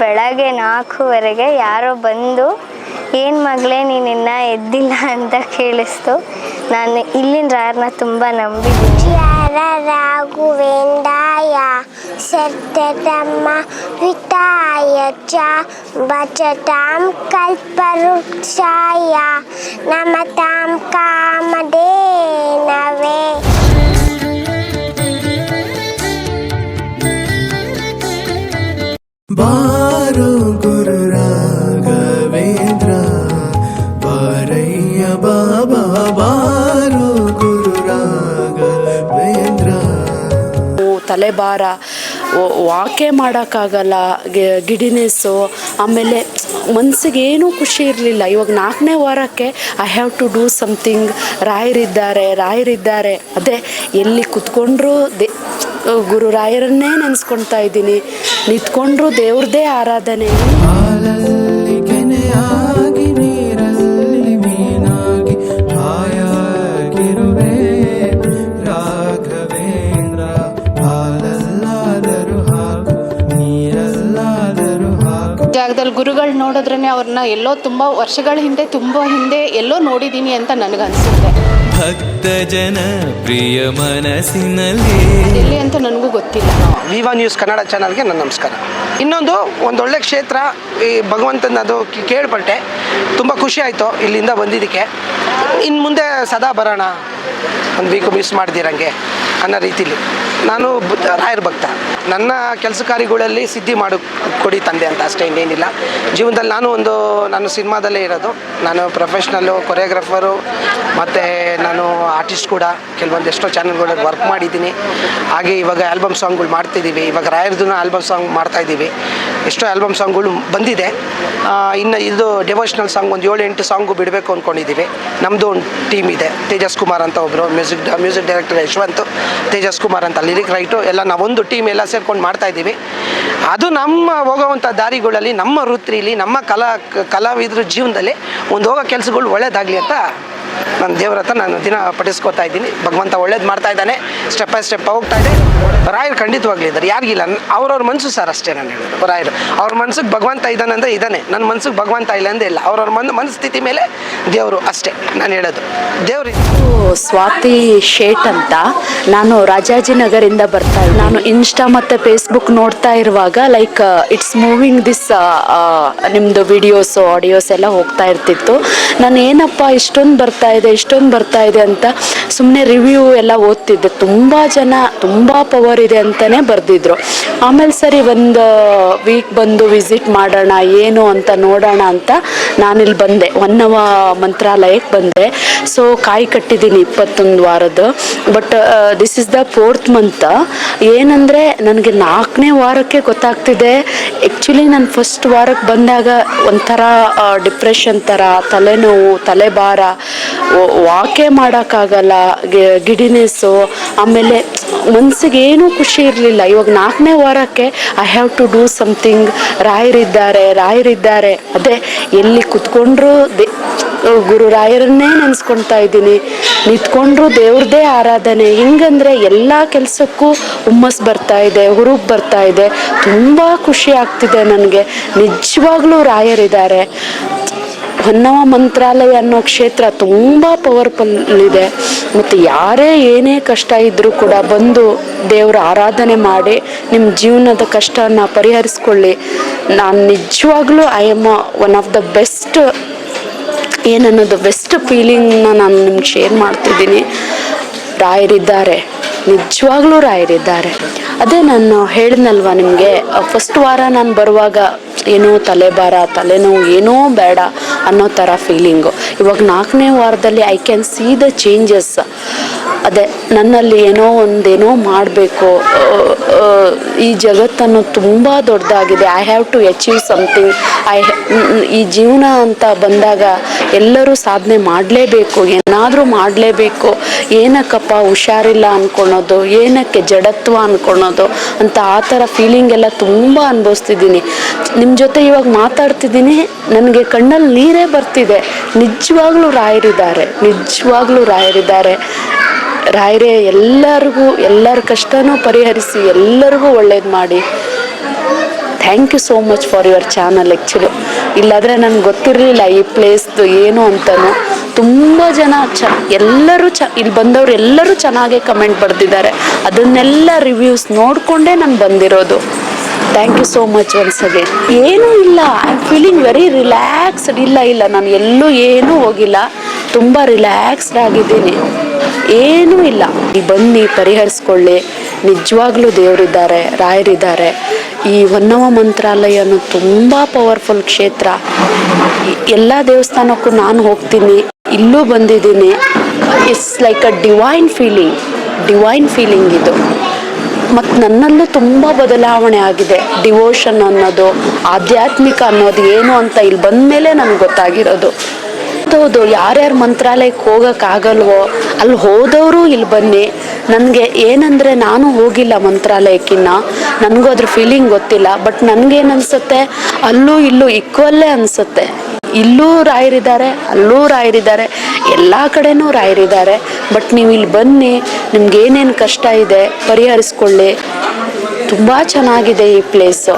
ಬೆಳಗ್ಗೆ 4:15 ಯಾರೋ ಬಂದು ಏನು ಮಗಳೇ ನೀನಿನ್ನ ಎದ್ದಿಲ್ಲ ಅಂತ ಕೇಳಿಸ್ತು. ನಾನು ಇಲ್ಲಿನ ರಾಯರನ್ನ ತುಂಬ ನಂಬಿದ್ದೀನಿ. ರಾಘವೇಂದ್ರಾಯ ಸತ್ಯಧರ್ಮ ಹಿತಾಯ ಚ ಭಜತಾಂ ಕಲ್ಪವೃಕ್ಷಾಯ ನಮತಾಂ ಕಾಮಧೇನವೇ. ಬಾರೋ ಗುರು ರಾಘವೇಂದ್ರ ಬಾರಯ್ಯ ಬಾಬಾ ಬಾರೋ ಗುರು ರಾಘವೇಂದ್ರ. ತಲೆಭಾರ, ವಾಕೆ ಮಾಡೋಕ್ಕಾಗಲ್ಲ, ಗಿಡಿನೆಸ್ಸು, ಆಮೇಲೆ ಮನಸ್ಸಿಗೆ ಏನೂ ಖುಷಿ ಇರಲಿಲ್ಲ. ಇವಾಗ 4ನೇ ವಾರಕ್ಕೆ I have to do something. ರಾಯರಿದ್ದಾರೆ ಅದೇ ಎಲ್ಲಿ ಕುತ್ಕೊಂಡ್ರು ಗುರು ರಾಯರನ್ನೇ ನೆನೆಸ್ಕೊಳ್ತಾ ಇದ್ದೀನಿ. ನಿಂತ್ಕೊಂಡ್ರು ದೇವ್ರದೇ ಆರಾಧನೆ. ಹಾಲಲ್ಲಿ ಕೆನೆಯಾಗಿ ನೀರಲ್ಲಿ ಮೀನಾಗಿ ಹಾಯಾಗಿರುವೆ ರಾಘವೇಂದ್ರ. ಹಾಲಲ್ಲಾದರೂ ಹಾಕು ನೀರಲ್ಲಾದರೂ ಹಾಕು. ಜಾಗದಲ್ಲಿ ಗುರುಗಳು ನೋಡಿದ್ರೇ ಅವ್ರನ್ನ ಎಲ್ಲೋ ತುಂಬ ವರ್ಷಗಳ ಹಿಂದೆ ಎಲ್ಲೋ ನೋಡಿದ್ದೀನಿ ಅಂತ ನನಗನ್ಸುತ್ತೆ. ಭಕ್ತ ಜನ ಪ್ರಿಯ ಮನಸ್ಸಿನಲ್ಲಿ ಎಲ್ಲಿ ಅಂತ ನನಗೂ ಗೊತ್ತಿಲ್ಲ. ವಿವಾ ನ್ಯೂಸ್ ಕನ್ನಡ ಚಾನಲ್ಗೆ ನನ್ನ ನಮಸ್ಕಾರ. ಒಂದೊಳ್ಳೆ ಕ್ಷೇತ್ರ ಈ ಭಗವಂತನದು ಕೇಳ್ಪಟ್ಟೆ, ತುಂಬ ಖುಷಿ ಆಯಿತು ಇಲ್ಲಿಂದ ಬಂದಿದ್ದಕ್ಕೆ. ಇನ್ನು ಮುಂದೆ ಸದಾ ಬರೋಣ, ಒಂದು ವೀಕು ಮಿಸ್ ಮಾಡ್ದಿರಂಗೆ ಅನ್ನೋ ರೀತಿಲಿ ನಾನು ರಾಯರ ಭಕ್ತ. ನನ್ನ ಕೆಲಸ ಕಾರ್ಯಗಳಲ್ಲಿ ಸಿದ್ಧಿ ಕೊಡಿ ತಂದೆ ಅಂತ ಅಷ್ಟೇ, ಇನ್ನೇನಿಲ್ಲ. ಜೀವನದಲ್ಲಿ ನಾನು ಸಿನಿಮಾದಲ್ಲೇ ಇರೋದು. ನಾನು ಪ್ರೊಫೆಷ್ನಲ್ಲು ಕೊರಿಯೋಗ್ರಾಫರು ಮತ್ತು ನಾನು ಆರ್ಟಿಸ್ಟ್ ಕೂಡ. ಕೆಲವೊಂದೆಷ್ಟೋ ಚಾನಲ್ಗಳಲ್ಲಿ ವರ್ಕ್ ಮಾಡಿದ್ದೀನಿ. ಹಾಗೆ ಇವಾಗ ಆಲ್ಬಮ್ ಸಾಂಗ್ಗಳು ಮಾಡ್ತಿದ್ದೀವಿ. ಇವಾಗ ರಾಯರದೂ ಆಲ್ಬಮ್ ಸಾಂಗ್ ಮಾಡ್ತಾಯಿದ್ದೀವಿ. ಎಷ್ಟೋ ಆಲ್ಬಮ್ ಸಾಂಗ್ಗಳು ಬಂದಿದೆ. ಇನ್ನು ಇದು ಡೆವೋಷ್ನಲ್ ಸಾಂಗ್ ಒಂದು 7-8 ಸಾಂಗು ಬಿಡಬೇಕು ಅಂದ್ಕೊಂಡಿದ್ದೀವಿ. ನಮ್ಮದು ಒಂದು ಟೀಮ್ ಇದೆ, ತೇಜಸ್ ಕುಮಾರ್ ಅಂತ ಒಬ್ಬರು, ಮ್ಯೂಸಿಕ್ ಡೈರೆಕ್ಟರ್ ಯಶವಂತ್, ತೇಜಸ್ ಕುಮಾರ್ ಅಂತ ಲಿರಿಕ್ ರೈಟು, ಎಲ್ಲ ನಾವೊಂದು ಟೀಮ್ ಎಲ್ಲ ಸೇರ್ಕೊಂಡು ಮಾಡ್ತಾಯಿದ್ದೀವಿ. ಅದು ನಮ್ಮ ಹೋಗೋವಂಥ ದಾರಿಗಳಲ್ಲಿ, ನಮ್ಮ ವೃತ್ತಿಲಿ, ನಮ್ಮ ಕಲಾವಿದ್ರ ಜೀವನದಲ್ಲಿ ಒಂದು ಹೋಗೋ ಕೆಲಸಗಳು ಒಳ್ಳೇದಾಗಲಿ ಅಂತ ನನ್ನ ದೇವ್ರ ಹತ್ರ ನಾನು ದಿನ ಪಠಿಸ್ಕೋತಾ ಇದ್ದೀನಿ. ಭಗವಂತ ಒಳ್ಳೇದು ಮಾಡ್ತಾ ಇದ್ದಾನೆ, ಸ್ಟೆಪ್ ಬೈ ಸ್ಟೆಪ್ ಹೋಗ್ತಾ ಇದೆ. ರಾಯರು ಖಂಡಿತವಾಗ್ಲಿ ಇದ್ದಾರೆ, ಯಾರಿಗಿಲ್ಲ. ಅವ್ರವ್ರ ಮನಸ್ಸು ಸರ್ ಅಷ್ಟೇ ನಾನು ಹೇಳೋದು. ರಾಯರು ಅವ್ರ ಮನಸ್ಸಿಗೆ ಭಗವಂತ ಇದ್ದಾನೆ ಅಂದರೆ ಇದ್ದಾನೆ, ನನ್ನ ಮನಸ್ಸಿಗೆ ಭಗವಂತ ಇಲ್ಲ ಅಂದರೆ ಇಲ್ಲ. ಅವ್ರವ್ರ ಮನಸ್ಥಿತಿ ಮೇಲೆ ದೇವರು ಅಷ್ಟೇ ನಾನು ಹೇಳೋದು. ದೇವ್ರು ಸ್ವಾತಿ ಶೇಟ್ ಅಂತ, ನಾನು ರಾಜಾಜಿನಗರಿಂದ ಬರ್ತಾ ಇದ್ದೀನಿ. ನಾನು ಇನ್ಸ್ಟಾ ಮತ್ತು ಫೇಸ್ಬುಕ್ ನೋಡ್ತಾ ಇರುವಾಗ ಲೈಕ್ ಇಟ್ಸ್ ಮೂವಿಂಗ್ ದಿಸ್ ನಿಮ್ಮದು ವಿಡಿಯೋಸು ಆಡಿಯೋಸ್ ಎಲ್ಲ ಹೋಗ್ತಾ ಇರ್ತಿತ್ತು. ನಾನು ಏನಪ್ಪ ಇಷ್ಟೊಂದು ಬರ್ತಾ ಇದೆ ಅಂತ ಸುಮ್ಮನೆ ರಿವ್ಯೂ ಎಲ್ಲ ಓದ್ತಿದ್ದೆ. ತುಂಬ ಜನ ತುಂಬ ಪವರ್ ಇದೆ ಅಂತಲೇ ಬರೆದಿದ್ರು. ಆಮೇಲೆ ಸರಿ ಒಂದು ವೀಕ್ ಬಂದು ವಿಸಿಟ್ ಮಾಡೋಣ ಏನು ಅಂತ ನೋಡೋಣ ಅಂತ ನಾನಿಲ್ಲಿ ಬಂದೆ, ಹೊನ್ನವ ಮಂತ್ರಾಲಯಕ್ಕೆ ಬಂದೆ. ಸೊ ಕಾಯಿ ಕಟ್ಟಿದ್ದೀನಿ 21 ವಾರದ್ದು. But this is the 4th month. ಏನಂದರೆ ನನಗೆ 4ನೇ ವಾರಕ್ಕೆ ಗೊತ್ತಾಗ್ತಿದೆ. ಆ್ಯಕ್ಚುಲಿ ನಾನು ಫಸ್ಟ್ ವಾರಕ್ಕೆ ಬಂದಾಗ ಒಂಥರ ಡಿಪ್ರೆಷನ್ ಥರ, ತಲೆನೋವು, ತಲೆಭಾರ, ವಾಕೆ ಮಾಡೋಕ್ಕಾಗಲ್ಲ, ಗಿಡಿನೆಸ್ಸು, ಆಮೇಲೆ ಮನಸ್ಸಿಗೆ ಏನೂ ಖುಷಿ ಇರಲಿಲ್ಲ. ಇವಾಗ 4ನೇ ವಾರಕ್ಕೆ I have to do something. ರಾಯರಿದ್ದಾರೆ ಅದೇ ಎಲ್ಲಿ ಕುತ್ಕೊಂಡ್ರು ಗುರು ರಾಯರನ್ನೇ ನೆನೆಸ್ಕೊಳ್ತಾ ಇದ್ದೀನಿ. ನಿಂತ್ಕೊಂಡ್ರು ದೇವ್ರದೇ ಆರಾಧನೆ. ಹಿಂಗಂದರೆ ಎಲ್ಲ ಕೆಲಸಕ್ಕೂ ಹುಮ್ಮಸ್ ಬರ್ತಾ ಇದೆ, ಹುರುಪು ಬರ್ತಾ ಇದೆ. ತುಂಬ ಖುಷಿ ಆಗ್ತಿದೆ ನನಗೆ. ನಿಜವಾಗ್ಲೂ ರಾಯರಿದ್ದಾರೆ. ಹೊನ್ನವ ಮಂತ್ರಾಲಯ ಅನ್ನೋ ಕ್ಷೇತ್ರ ತುಂಬ ಪವರ್ಫುಲ್ ಇದೆ. ಮತ್ತು ಯಾರೇ ಏನೇ ಕಷ್ಟ ಇದ್ದರೂ ಕೂಡ ಬಂದು ದೇವರ ಆರಾಧನೆ ಮಾಡಿ ನಿಮ್ಮ ಜೀವನದ ಕಷ್ಟನ ಪರಿಹರಿಸ್ಕೊಳ್ಳಿ. ನಾನು ನಿಜವಾಗ್ಲೂ I am one of the best ಏನನ್ನೋದು ಬೆಸ್ಟ್ ಫೀಲಿಂಗ್ನ ನಾನು ನಿಮ್ಗೆ ಶೇರ್ ಮಾಡ್ತಿದ್ದೀನಿ. ರಾಯರಿದ್ದಾರೆ, ನಿಜವಾಗ್ಲೂ ರಾಯರಿದ್ದಾರೆ. ಅದೇ ನಾನು ಹೇಳಿದ್ನಲ್ವ ನಿಮಗೆ, ಫಸ್ಟ್ ವಾರ ನಾನು ಬರುವಾಗ ಏನೋ ತಲೆಭಾರ, ತಲೆನೋವು, ಏನೋ ಬೇಡ ಅನ್ನೋ ಥರ ಫೀಲಿಂಗು. ಇವಾಗ 4ನೇ ವಾರದಲ್ಲಿ I can see the changes. ಅದೇ ನನ್ನಲ್ಲಿ ಏನೋ ಮಾಡಬೇಕು. ಈ ಜಗತ್ತನ್ನು ತುಂಬ ದೊಡ್ಡದಾಗಿದೆ. I have to achieve something. ಈ ಜೀವನ ಅಂತ ಬಂದಾಗ ಎಲ್ಲರೂ ಸಾಧನೆ ಮಾಡಲೇಬೇಕು, ಏನಾದರೂ ಮಾಡಲೇಬೇಕು. ಏನಕ್ಕಪ್ಪ ಹುಷಾರಿಲ್ಲ ಅಂದ್ಕೊಳೋದು, ಏನಕ್ಕೆ ಜಡತ್ವ ಅಂದ್ಕೊಳೋದು ಅಂತ ಆ ಥರ ಫೀಲಿಂಗ್ ಎಲ್ಲ ತುಂಬ ಅನುಭವಿಸ್ತಿದ್ದೀನಿ. ನಿಮ್ಮ ಜೊತೆ ಇವಾಗ ಮಾತಾಡ್ತಿದ್ದೀನಿ, ನನಗೆ ಕಣ್ಣಲ್ಲಿ ನೀರೇ ಬರ್ತಿದೆ. ನಿಜವಾಗ್ಲೂ ರಾಯರಿದ್ದಾರೆ. ರಾಯರೇ ಎಲ್ಲರ ಕಷ್ಟನೂ ಪರಿಹರಿಸಿ ಎಲ್ಲರಿಗೂ ಒಳ್ಳೇದು ಮಾಡಿ. Thank you so much for your channel. Actually ಇಲ್ಲಾದರೆ ನನಗೆ ಗೊತ್ತಿರಲಿಲ್ಲ ಈ ಪ್ಲೇಸ್ದು ಏನು ಅಂತಲೂ. ತುಂಬ ಜನ ಎಲ್ಲರೂ ಇಲ್ಲಿ ಬಂದವರು ಎಲ್ಲರೂ ಚೆನ್ನಾಗೇ ಕಮೆಂಟ್ ಬರೆದಿದ್ದಾರೆ. ಅದನ್ನೆಲ್ಲ ರಿವ್ಯೂಸ್ ನೋಡಿಕೊಂಡೇ ನಾನು ಬಂದಿರೋದು. Thank you so much once again. ಏನೂ ಇಲ್ಲ, I am feeling very relaxed. ಇಲ್ಲ ನಾನು ಎಲ್ಲೂ ಏನೂ ಹೋಗಿಲ್ಲ, ತುಂಬ ರಿಲ್ಯಾಕ್ಸ್ಡ್ ಆಗಿದ್ದೀನಿ. ಏನೂ ಇಲ್ಲ, ಇಲ್ಲಿ ಬನ್ನಿ ಪರಿಹರಿಸ್ಕೊಳ್ಳಿ. ನಿಜವಾಗ್ಲೂ ದೇವರಿದ್ದಾರೆ, ರಾಯರಿದ್ದಾರೆ. ಈ ಹೊನ್ನವ ಮಂತ್ರಾಲಯ ಅನ್ನೋದು ತುಂಬ ಪವರ್ಫುಲ್ ಕ್ಷೇತ್ರ. ಎಲ್ಲ ದೇವಸ್ಥಾನಕ್ಕೂ ನಾನು ಹೋಗ್ತೀನಿ, ಇಲ್ಲೂ ಬಂದಿದ್ದೀನಿ. It's like a divine feeling ಇದು. ಮತ್ತು ನನ್ನಲ್ಲೂ ತುಂಬ ಬದಲಾವಣೆ ಆಗಿದೆ. ಡಿವೋಷನ್ ಅನ್ನೋದು, ಆಧ್ಯಾತ್ಮಿಕ ಅನ್ನೋದು ಏನು ಅಂತ ಇಲ್ಲಿ ಬಂದ ಮೇಲೆ ನನಗೆ ಗೊತ್ತಾಗಿರೋದು. ಹೌದು, ಯಾರ್ಯಾರು ಮಂತ್ರಾಲಯಕ್ಕೆ ಹೋಗೋಕ್ಕಾಗಲ್ವೋ ಅಲ್ಲಿ ಹೋದವರು ಇಲ್ಲಿ ಬನ್ನಿ. ನನಗೆ ಏನಂದರೆ ನಾನು ಹೋಗಿಲ್ಲ ಮಂತ್ರಾಲಯಕ್ಕಿನ್ನ, ನನಗೂ ಅದ್ರ ಫೀಲಿಂಗ್ ಗೊತ್ತಿಲ್ಲ. ಬಟ್ ನನಗೇನು ಅಲ್ಲೂ ಇಲ್ಲೂ ಈಕ್ವಲ್ಲೇ ಅನಿಸುತ್ತೆ. ಇಲ್ಲೂ ರಾಯರಿದ್ದಾರೆ, ಅಲ್ಲೂ ರಾಯರಿದ್ದಾರೆ, ಎಲ್ಲ ಕಡೆನೂ ರಾಯರಿದ್ದಾರೆ. ಬಟ್ ನೀವು ಇಲ್ಲಿ ಬನ್ನಿ, ನಿಮ್ಗೆ ಏನೇನು ಕಷ್ಟ ಇದೆ ಪರಿಹರಿಸ್ಕೊಳ್ಳಿ. ತುಂಬ ಚೆನ್ನಾಗಿದೆ ಈ ಪ್ಲೇಸು,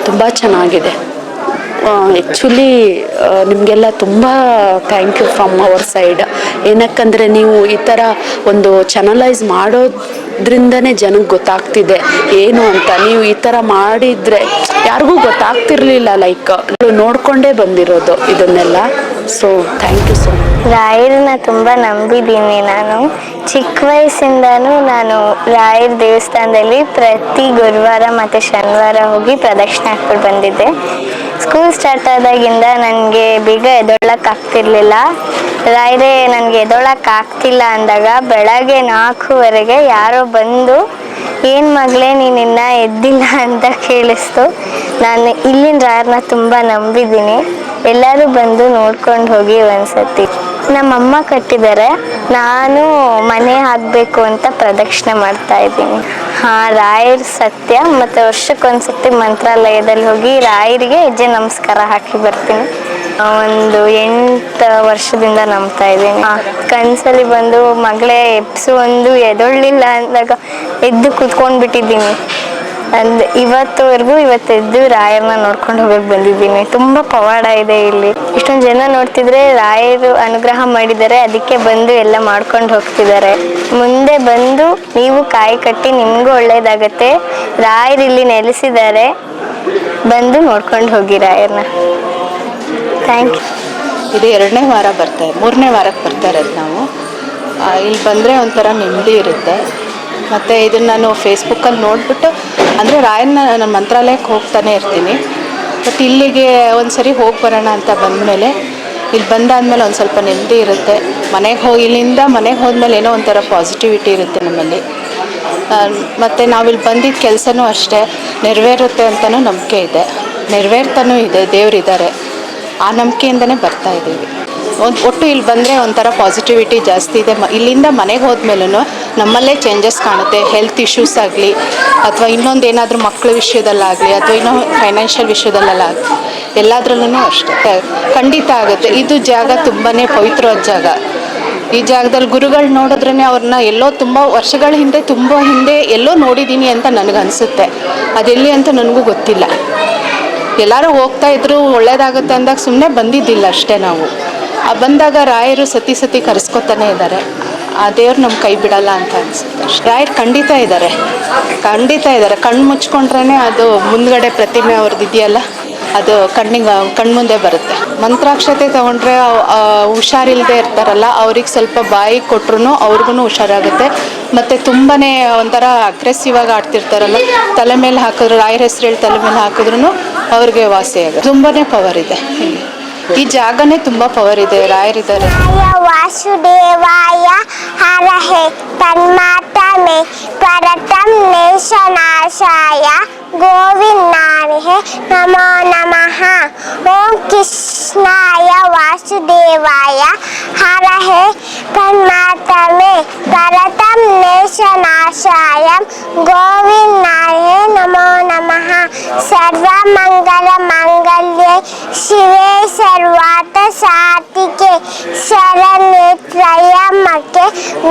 ತುಂಬ ಚೆನ್ನಾಗಿದೆ. ಆ್ಯಕ್ಚುಲಿ ನಿಮಗೆಲ್ಲ ತುಂಬ thank you from our side. ಏನಕ್ಕಂದರೆ ನೀವು ಈ ಥರ ಒಂದು ಚಾನಲೈಸ್ ಮಾಡೋದ್ರಿಂದನೇ ಜನಕ್ಕೆ ಗೊತ್ತಾಗ್ತಿದೆ ಏನು ಅಂತ. ನೀವು ಈ ಥರ ಮಾಡಿದರೆ ಯಾರಿಗೂ ಗೊತ್ತಾಗ್ತಿರ್ಲಿಲ್ಲ, ಲೈಕ್ ನೋಡಿಕೊಂಡೇ ಬಂದಿರೋದು ಇದನ್ನೆಲ್ಲ. So thank you so much. ರಾಯರನ್ನ ತುಂಬ ನಂಬಿದ್ದೀನಿ ನಾನು. ಚಿಕ್ಕ ವಯಸ್ಸಿಂದನೂ ನಾನು ರಾಯರ ದೇವಸ್ಥಾನದಲ್ಲಿ ಪ್ರತಿ ಗುರುವಾರ ಮತ್ತು ಶನಿವಾರ ಹೋಗಿ ಪ್ರದಕ್ಷಿಣೆ ಹಾಕ್ಬಿಟ್ಟು ಬಂದಿದ್ದೆ. ಸ್ಕೂಲ್ ಸ್ಟಾರ್ಟ್ ಆದಾಗಿಂದ ನನಗೆ ಬೇಗ ಎದ್ದೊಳ್ಳೋಕ್ಕಾಗ್ತಿರ್ಲಿಲ್ಲ. ರಾಯರೇ ನನಗೆ ಎದ್ದೊಳ್ಳೋಕ್ಕಾಗ್ತಿಲ್ಲ ಅಂದಾಗ ಬೆಳಗ್ಗೆ 4:00ವರೆಗೆ ಯಾರೋ ಬಂದು ಏನು ಮಗಳೇ ನೀನಿನ್ನ ಎದ್ದಿಲ್ಲ ಅಂತ ಕೇಳಿಸ್ತು. ನಾನು ಇಲ್ಲಿನ ರಾಯರನ್ನ ತುಂಬ ನಂಬಿದ್ದೀನಿ. ಎಲ್ಲರೂ ಬಂದು ನೋಡ್ಕೊಂಡು ಹೋಗಿ ಒಂದ್ಸತಿ. ನಮ್ಮಮ್ಮ ಕಟ್ಟಿದ್ದಾರೆ, ನಾನು ಮನೆ ಆಗಬೇಕು ಅಂತ ಪ್ರದಕ್ಷಿಣೆ ಮಾಡ್ತಾ ಇದ್ದೀನಿ. ರಾಯರ ಸತ್ಯ. ಮತ್ತು ವರ್ಷಕ್ಕೊಂದ್ಸತಿ ಮಂತ್ರಾಲಯದಲ್ಲಿ ಹೋಗಿ ರಾಯರಿಗೆ ಹೆಜ್ಜೆ ನಮಸ್ಕಾರ ಹಾಕಿ ಬರ್ತೀನಿ. ಒಂದು 8 ವರ್ಷದಿಂದ ನಂಬ್ತಾ ಇದ್ದೀನಿ. ಕನಸಲ್ಲಿ ಬಂದು ಮಗಳೇ ಎಬ್ಸು ಒಂದು ಎದೊಳ್ಳಿಲ್ಲ ಅಂದಾಗ ಎದ್ದು ಕೂತ್ಕೊಂಡ್ಬಿಟ್ಟಿದ್ದೀನಿ. ಇವತ್ತೆದ್ದು ರಾಯರನ್ನ ನೋಡ್ಕೊಂಡು ಹೋಗಕ್ಕೆ ಬಂದಿದ್ದೀನಿ. ತುಂಬ ಪವಾಡ ಇದೆ ಇಲ್ಲಿ. ಇಷ್ಟೊಂದು ಜನ ನೋಡ್ತಿದ್ರೆ ರಾಯರು ಅನುಗ್ರಹ ಮಾಡಿದ್ದಾರೆ, ಅದಕ್ಕೆ ಬಂದು ಎಲ್ಲ ಮಾಡ್ಕೊಂಡು ಹೋಗ್ತಿದ್ದಾರೆ. ಮುಂದೆ ಬಂದು ನೀವು ಕಾಯಿ ಕಟ್ಟಿ ನಿಮಗೂ ಒಳ್ಳೇದಾಗತ್ತೆ. ರಾಯರು ಇಲ್ಲಿ ನೆಲೆಸಿದ್ದಾರೆ, ಬಂದು ನೋಡ್ಕೊಂಡು ಹೋಗಿ ರಾಯರನ್ನ. Thank you. ಇದು 2ನೇ ವಾರ ಮೂರನೇ ವಾರಕ್ಕೆ ಬರ್ತಾ ಇರೋದು ನಾವು. ಇಲ್ಲಿ ಬಂದರೆ ಒಂಥರ ನೆಮ್ಮದಿ ಇರುತ್ತೆ. ಮತ್ತು ಇದನ್ನು ನಾನು ಫೇಸ್ಬುಕ್ಕಲ್ಲಿ ನೋಡಿಬಿಟ್ಟು, ಅಂದರೆ ರಾಯನ ನಾನು ಮಂತ್ರಾಲಯಕ್ಕೆ ಹೋಗ್ತಾನೆ ಇರ್ತೀನಿ. ಬಟ್ ಇಲ್ಲಿಗೆ ಒಂದು ಸರಿ ಹೋಗಿ ಬರೋಣ ಅಂತ ಬಂದಮೇಲೆ, ಇಲ್ಲಿ ಬಂದಾದಮೇಲೆ ಒಂದು ಸ್ವಲ್ಪ ನೆಮ್ಮದಿ ಇರುತ್ತೆ. ಇಲ್ಲಿಂದ ಮನೆಗೆ ಹೋದ್ಮೇಲೆ ಏನೋ ಒಂಥರ ಪಾಸಿಟಿವಿಟಿ ಇರುತ್ತೆ ನಮ್ಮಲ್ಲಿ. ಮತ್ತು ನಾವಿಲ್ಲಿ ಬಂದಿದ್ದ ಕೆಲಸನೂ ಅಷ್ಟೇ ನೆರವೇರುತ್ತೆ ಅಂತಲೂ ನಂಬಿಕೆ ಇದೆ, ನೆರವೇರ್ತಾನೂ ಇದೆ. ದೇವರಿದ್ದಾರೆ, ಆ ನಂಬಿಕೆಯಿಂದನೇ ಬರ್ತಾ ಇದ್ದೀವಿ. ಒಟ್ಟು ಇಲ್ಲಿ ಬಂದರೆ ಒಂಥರ ಪಾಸಿಟಿವಿಟಿ ಜಾಸ್ತಿ ಇದೆ. ಇಲ್ಲಿಂದ ಮನೆಗೆ ಹೋದ್ಮೇಲೂ ನಮ್ಮಲ್ಲೇ ಚೇಂಜಸ್ ಕಾಣುತ್ತೆ. ಹೆಲ್ತ್ ಇಶ್ಯೂಸ್ ಆಗಲಿ, ಅಥವಾ ಇನ್ನೊಂದು ಏನಾದರೂ ಮಕ್ಕಳ ವಿಷಯದಲ್ಲಾಗಲಿ, ಅಥವಾ ಇನ್ನೂ ಫೈನಾನ್ಷಿಯಲ್ ವಿಷಯದಲ್ಲಾಗಲಿ, ಎಲ್ಲದರಲ್ಲೂ ಅಷ್ಟೇ ಖಂಡಿತ ಆಗುತ್ತೆ. ಇದು ಜಾಗ ತುಂಬಾ ಪವಿತ್ರವಾದ ಜಾಗ. ಈ ಜಾಗದಲ್ಲಿ ಗುರುಗಳು ನೋಡಿದ್ರೇ ಅವ್ರನ್ನ ಎಲ್ಲೋ ತುಂಬ ವರ್ಷಗಳ ಹಿಂದೆ ಎಲ್ಲೋ ನೋಡಿದ್ದೀನಿ ಅಂತ ನನಗನ್ಸುತ್ತೆ. ಅದೆಲ್ಲಿ ಅಂತ ನನಗೂ ಗೊತ್ತಿಲ್ಲ. ಎಲ್ಲರೂ ಹೋಗ್ತಾ ಇದ್ರು ಒಳ್ಳೇದಾಗುತ್ತೆ ಅಂದಾಗ ಸುಮ್ಮನೆ ಬಂದಿದ್ದಿಲ್ಲ ಅಷ್ಟೇ ನಾವು. ಬಂದಾಗ ರಾಯರು ಸತಿ ಕರೆಸ್ಕೊತಾನೆ ಇದ್ದಾರೆ. ಆ ದೇವ್ರು ನಮ್ಮ ಕೈ ಬಿಡಲ್ಲ ಅಂತ ಅನಿಸುತ್ತೆ. ರಾಯರು ಖಂಡಿತ ಇದ್ದಾರೆ. ಕಣ್ಣು ಮುಚ್ಕೊಂಡ್ರೇ ಅದು ಮುಂದ್ಗಡೆ ಪ್ರತಿಮೆ ಅವ್ರದ್ದು ಇದೆಯಲ್ಲ, ಅದು ಕಣ್ಮುಂದೆ ಬರುತ್ತೆ. ಮಂತ್ರಾಕ್ಷತೆ ತೊಗೊಂಡ್ರೆ ಹುಷಾರಿಲ್ಲದೆ ಇರ್ತಾರಲ್ಲ, ಅವ್ರಿಗೆ ಸ್ವಲ್ಪ ಬಾಯಿ ಕೊಟ್ರು ಅವ್ರಿಗೂ ಹುಷಾರಾಗುತ್ತೆ. ಮತ್ತು ತುಂಬಾ ಒಂಥರ ಅಗ್ರೆಸಿವ್ ಆಗಿ ಆಡ್ತಿರ್ತಾರಲ್ಲ, ತಲೆ ಮೇಲೆ ಹಾಕಿದ್ರು, ರಾಯರ ಹೆಸರು ಹೇಳಿ ತಲೆ ಮೇಲೆ ಹಾಕಿದ್ರು ಅವ್ರಿಗೆ ವಾಸಿ ಆಗುತ್ತೆ. ತುಂಬಾ ಪವರ್ ಇದೆ ಇಲ್ಲಿ. ಈ ಜಾಗನೇ ತುಂಬ ಪವರ್ ಇದೆ. ರಾಯರಿದ್ದಾರೆ. ವಾಸುದೇವಾಯ ಹರಹೇ ತನ್ಮಾತಮೇ ಪರತಂ ನೇಶನಾಶಾಯ ಗೋವಿಂದಾಯ ನಮೋ ನಮಃ. ಓಂ ಕೃಷ್ಣಾಯ ವಾಸುದೇವಾಯ ಹರಹೇ ತನ್ಮಾತಮೇ ಪರತಂ ನೇಶನಾಶಾಯ ಗೋವಿಂದಾಯ ನಮೋ ನಮಃ. ಸರ್ವಮಂಗಲ ಮಂಗಲ್ಯೆ ಶಿವೆ ಸರ್ವಾತ ಸಾತಿಕೆ ಶರಣ್ಯೆ ತ್ರಯಂಬಕೆ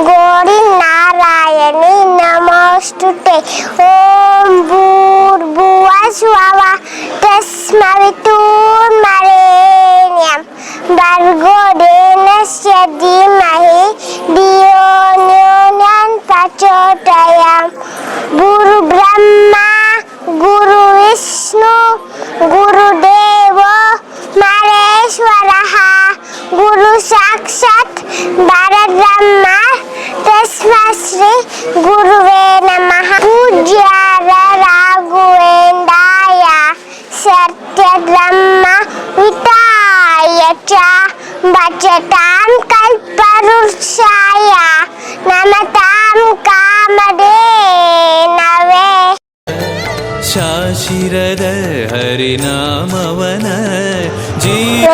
ಗೌರಿ ನಾರಾಯಣಿ ನಮೋಸ್ತುತೆ. ಓಂ ಭೂರ್ಭುವ ಸ್ವಃ ತಸ್ಮವಿತುರ್ವರೆಣ್ಯಂ ಭರ್ಗೋ ದೇವಸ್ಯ ಧೀಮಹಿ ಧಿಯೋ ಯೋ ನಃ ಪ್ರಚೋದಯಾತ್. ಗುರು ಬ್ರಹ್ಮ ಗುರು ವಿಷ್ಣು ಗುರುದೇವೋ ಮಹೇಶ್ವರಃ ಗುರು ಸಾಕ್ಷಾತ್ ಪರಬ್ರಹ್ಮ ತಸ್ಮೈ ಶ್ರೀ ಗುರುವೇ ನಮಃ. ಪೂಜ್ಯಾಯ ರಾಘವೇಂದ್ರಾಯ ಸತ್ಯಧರ್ಮ ವಿತಾಯ ಚ ಭಜತಾಂ ಕಲ್ಪವೃಕ್ಷಾಯ ನಮತಾಂ ಕಾಮಧೇನವೇ. ಶಾಶಿರದ ಹರಿನಾಮವನ ಜೀವ